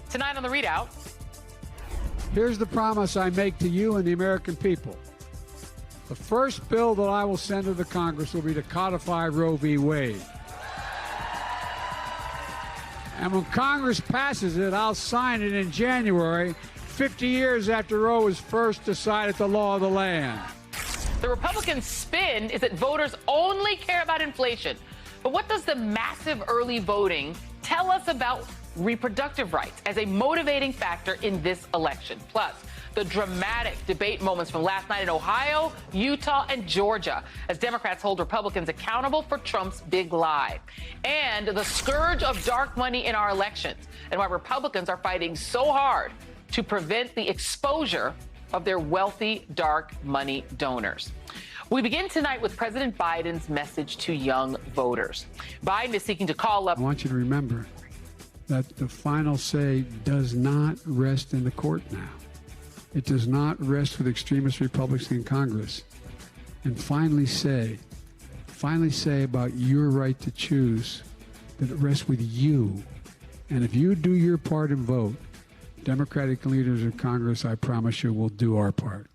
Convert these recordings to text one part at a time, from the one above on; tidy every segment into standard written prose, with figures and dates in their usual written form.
Tonight on The ReidOut. Here's the promise I make to you and the American people. The first bill that I will send to the Congress will be to codify Roe v. Wade. And when Congress passes it, I'll sign it in January, 50 years after Roe was first decided the law of the land. The Republican spin is that voters only care about inflation. But what does the massive early voting tell us about reproductive rights as a motivating factor in this election? Plus, the dramatic debate moments from last night in Ohio, Utah, and Georgia as Democrats hold Republicans accountable for Trump's big lie. And the scourge of dark money in our elections and why Republicans are fighting so hard to prevent the exposure of their wealthy dark money donors. We begin tonight with President Biden's message to young voters. Biden is seeking to call up. I want you to remember that the final say does not rest in the court now. It does not rest with extremist Republicans in Congress. And finally say about your right to choose that it rests with you. And if you do your part and vote, Democratic leaders in Congress, I promise you, will do our part.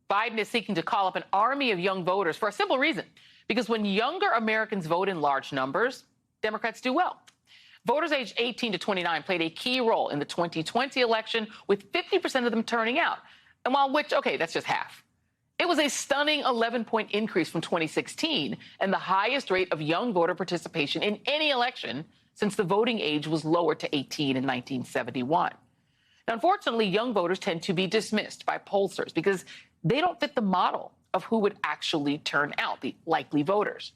Biden is seeking to call up an army of young voters for a simple reason. Because when younger Americans vote in large numbers, Democrats do well. Voters aged 18 to 29 played a key role in the 2020 election, with 50% of them turning out. And that's just half. It was a stunning 11-point increase from 2016 and the highest rate of young voter participation in any election since the voting age was lowered to 18 in 1971. Now, unfortunately, young voters tend to be dismissed by pollsters because they don't fit the model of who would actually turn out, the likely voters.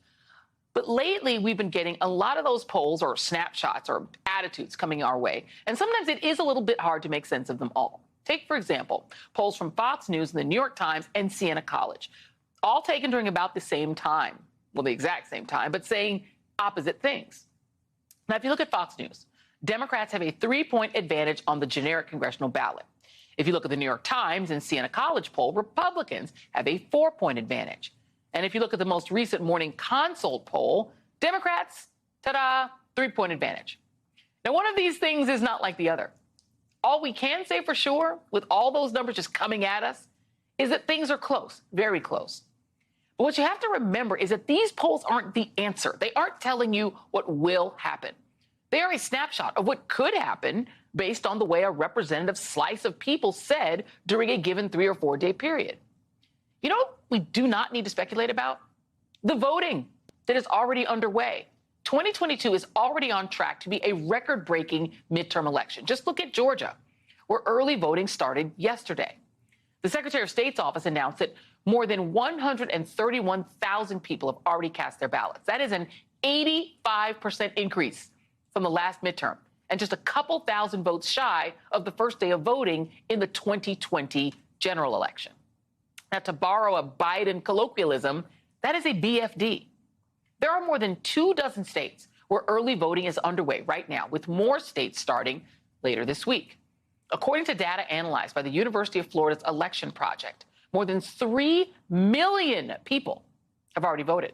But lately, we've been getting a lot of those polls or snapshots or attitudes coming our way. And sometimes it is a little bit hard to make sense of them all. Take, for example, polls from Fox News and the New York Times and Siena College, all taken during about the same time. Well, the exact same time, but saying opposite things. Now, if you look at Fox News, Democrats have a 3-point advantage on the generic congressional ballot. If you look at the New York Times and Siena College poll, Republicans have a 4-point advantage. And if you look at the most recent Morning Consult poll, Democrats, 3-point advantage. Now, one of these things is not like the other. All we can say for sure, with all those numbers just coming at us, is that things are close, very close. But what you have to remember is that these polls aren't the answer. They aren't telling you what will happen. They are a snapshot of what could happen based on the way a representative slice of people said during a given 3 or 4 day period. You know what we do not need to speculate about? The voting that is already underway. 2022 is already on track to be a record-breaking midterm election. Just look at Georgia, where early voting started yesterday. The Secretary of State's office announced that more than 131,000 people have already cast their ballots. That is an 85% increase from the last midterm, and just a couple thousand votes shy of the first day of voting in the 2020 general election. Now, to borrow a Biden colloquialism, that is a BFD. There are more than 24 states where early voting is underway right now, with more states starting later this week. According to data analyzed by the University of Florida's Election Project, more than 3 million people have already voted.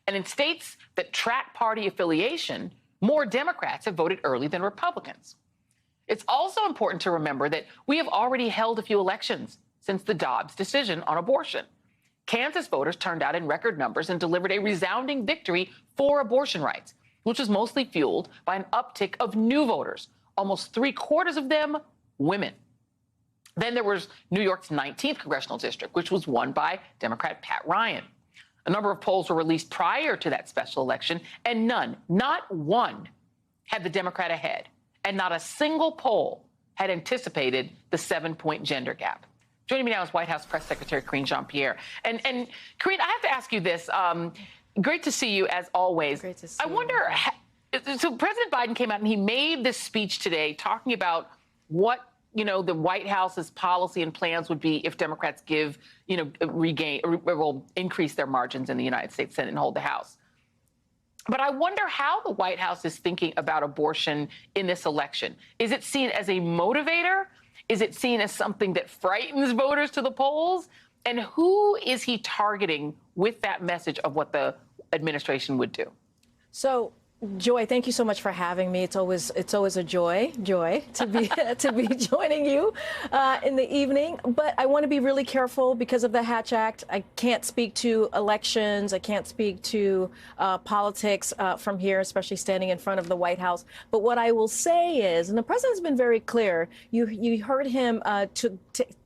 And in states that track party affiliation, more Democrats have voted early than Republicans. It's also important to remember that we have already held a few elections since the Dobbs decision on abortion. Kansas voters turned out in record numbers and delivered a resounding victory for abortion rights, which was mostly fueled by an uptick of new voters, almost 3/4 of them women. Then there was New York's 19th congressional district, which was won by Democrat Pat Ryan. A number of polls were released prior to that special election, and none, not one, had the Democrat ahead. And not a single poll had anticipated the 7-point gender gap. Joining me now is White House Press Secretary Karine Jean-Pierre. And Karine, I have to ask you this. Great to see you, as always. Great to see you. I wonder, so President Biden came out and he made this speech today talking about what the White House's policy and plans would be if Democrats will increase their margins in the United States Senate and hold the House. But I wonder how the White House is thinking about abortion in this election. Is it seen as a motivator? Is it seen as something that frightens voters to the polls? And who is he targeting with that message of what the administration would do? So Joy, thank you so much for having me. It's always a joy to be to be joining you in the evening. But I want to be really careful because of the Hatch Act. I can't speak to elections. I can't speak to politics from here, especially standing in front of the White House. But what I will say is, and the president's been very clear. You heard him to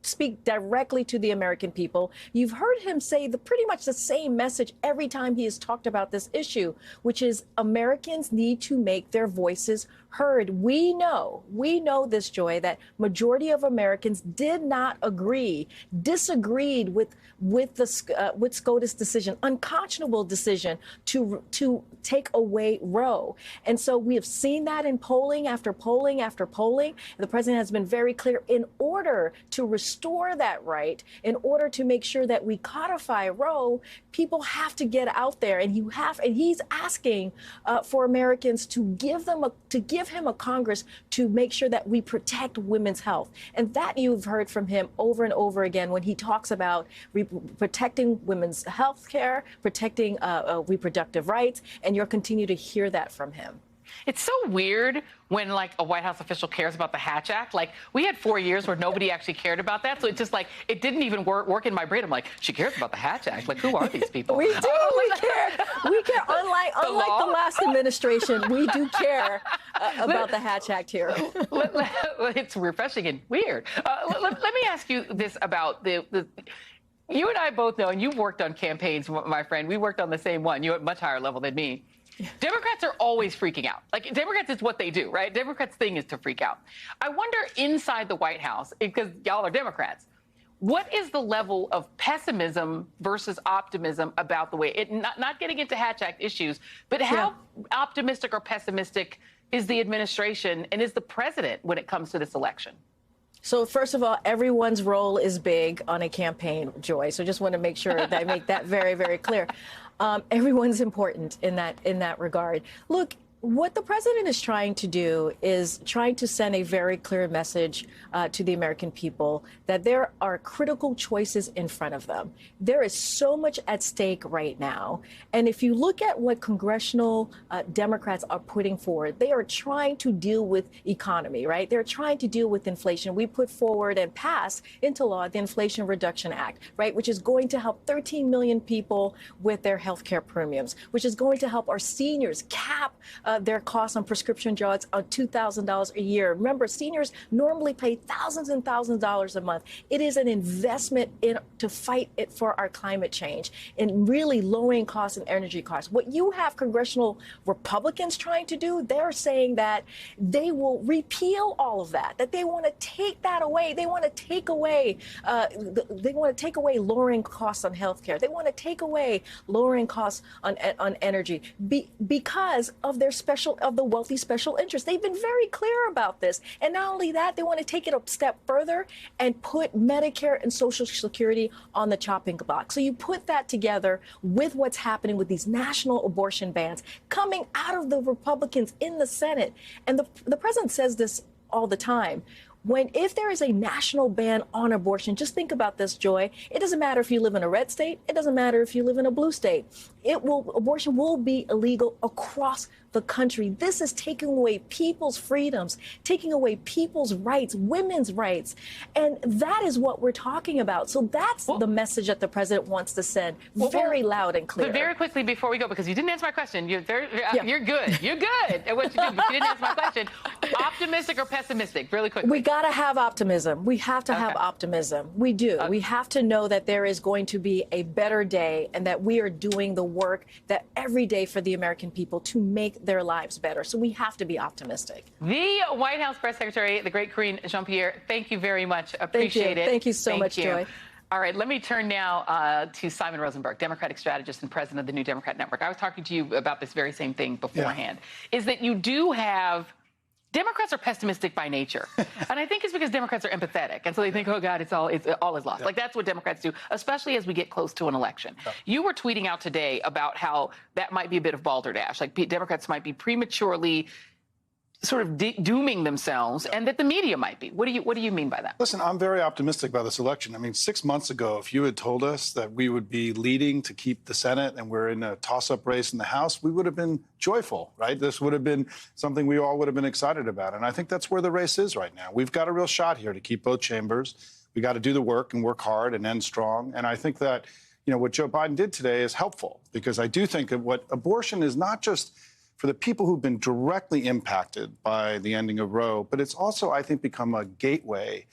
speak directly to the American people. You've heard him say pretty much the same message every time he has talked about this issue, which is Americans need to make their voices heard. We know this, Joy, that majority of Americans did not disagreed with SCOTUS decision, unconscionable decision to take away Roe. And so we have seen that in polling after polling after polling. The president has been very clear, in order to restore that right, in order to make sure that we codify Roe, people have to get out there, and he's asking for Americans to give him a Congress to make sure that we protect women's health. And that you've heard from him over and over again when he talks about protecting women's health care, protecting reproductive rights, and you'll continue to hear that from him. It's so weird when, like, a White House official cares about the Hatch Act. Like, we had 4 years where nobody actually cared about that. So it's just like, it didn't even work in my brain. I'm like, she cares about the Hatch Act. Like, who are these people? We do. We care. We care. Unlike the last administration, we do care about the Hatch Act here. It's refreshing and weird. Let me ask you this about the you and I both know, and you've worked on campaigns, my friend. We worked on the same one. You at a much higher level than me. Democrats are always freaking out. Like, Democrats, it's what they do, right? Democrats' thing is to freak out. I wonder, inside the White House, because y'all are Democrats, what is the level of pessimism versus optimism about the way not getting into Hatch Act issues, but how optimistic or pessimistic is the administration and is the president when it comes to this election? So first of all, everyone's role is big on a campaign, Joy. So just want to make sure that I make that very, very clear. Everyone's important in that regard. Look, what the president is trying to do is trying to send a very clear message to the American people that there are critical choices in front of them. There is so much at stake right now. And if you look at what congressional Democrats are putting forward, they are trying to deal with economy, right? They're trying to deal with inflation. We put forward and passed into law the Inflation Reduction Act, right, which is going to help 13 million people with their health care premiums, which is going to help our seniors cap their costs on prescription drugs on $2,000 a year. Remember, seniors normally pay thousands and thousands of dollars a month. It is an investment to fight it for our climate change and really lowering costs and energy costs. What you have congressional Republicans trying to do, they're saying that they will repeal all of that, that they want to take that away. They want to take away lowering costs on health care. They want to take away lowering costs on energy because of their of the wealthy special interest. They've been very clear about this. And not only that, they want to take it a step further and put Medicare and Social Security on the chopping block. So you put that together with what's happening with these national abortion bans coming out of the Republicans in the Senate. And the president says this all the time. If there is a national ban on abortion, just think about this, Joy. It doesn't matter if you live in a red state. It doesn't matter if you live in a blue state. Abortion will be illegal across the country. This is taking away people's freedoms, taking away people's rights, women's rights. And that is what we're talking about. So that's the message that the president wants to send very loud and clear. But very quickly before we go, because you didn't answer my question. You're good. You're good at what you do, but you didn't answer my question. Optimistic or pessimistic? Really quickly. We got to have optimism. We have to have optimism. We do. We have to know that there is going to be a better day and that we are doing the work that every day for the American people to make their lives better. So we have to be optimistic. The White House Press Secretary, the great Karine Jean-Pierre, thank you very much. Appreciate it. Thank you so much, Joy. All right, let me turn now to Simon Rosenberg, Democratic strategist and president of the New Democrat Network. I was talking to you about this very same thing beforehand, is that you do have Democrats are pessimistic by nature. And I think it's because Democrats are empathetic. And so they think, oh, God, all is lost. Like, that's what Democrats do, especially as we get close to an election. You were tweeting out today about how that might be a bit of balderdash. Like, Democrats might be prematurely sort of dooming themselves, and that the media might be. What do you mean by that? Listen, I'm very optimistic about this election. I mean, 6 months ago, if you had told us that we would be leading to keep the Senate and we're in a toss-up race in the House, we would have been joyful, right? This would have been something we all would have been excited about. And I think that's where the race is right now. We've got a real shot here to keep both chambers. We got to do the work and work hard and end strong. And I think that, what Joe Biden did today is helpful, because I do think that what abortion is not just for the people who've been directly impacted by the ending of Roe, but it's also, I think, become a gateway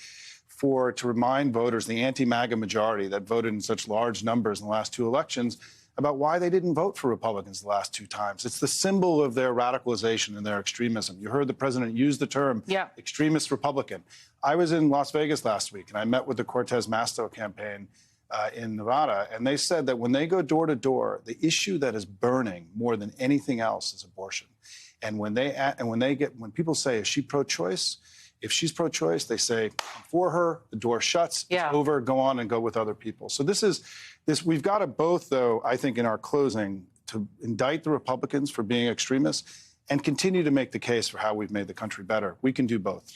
to remind voters, the anti-MAGA majority that voted in such large numbers in the last two elections, about why they didn't vote for Republicans the last two times. It's the symbol of their radicalization and their extremism. You heard the president use the term extremist Republican. I was in Las Vegas last week, and I met with the Cortez Masto campaign in Nevada, and they said that when they go door to door, the issue that is burning more than anything else is abortion. And when people say, is she pro-choice? If she's pro-choice, they say, I'm for her, the door shuts, it's over, go on and go with other people. So we've got to both, though, I think in our closing, to indict the Republicans for being extremists and continue to make the case for how we've made the country better. We can do both.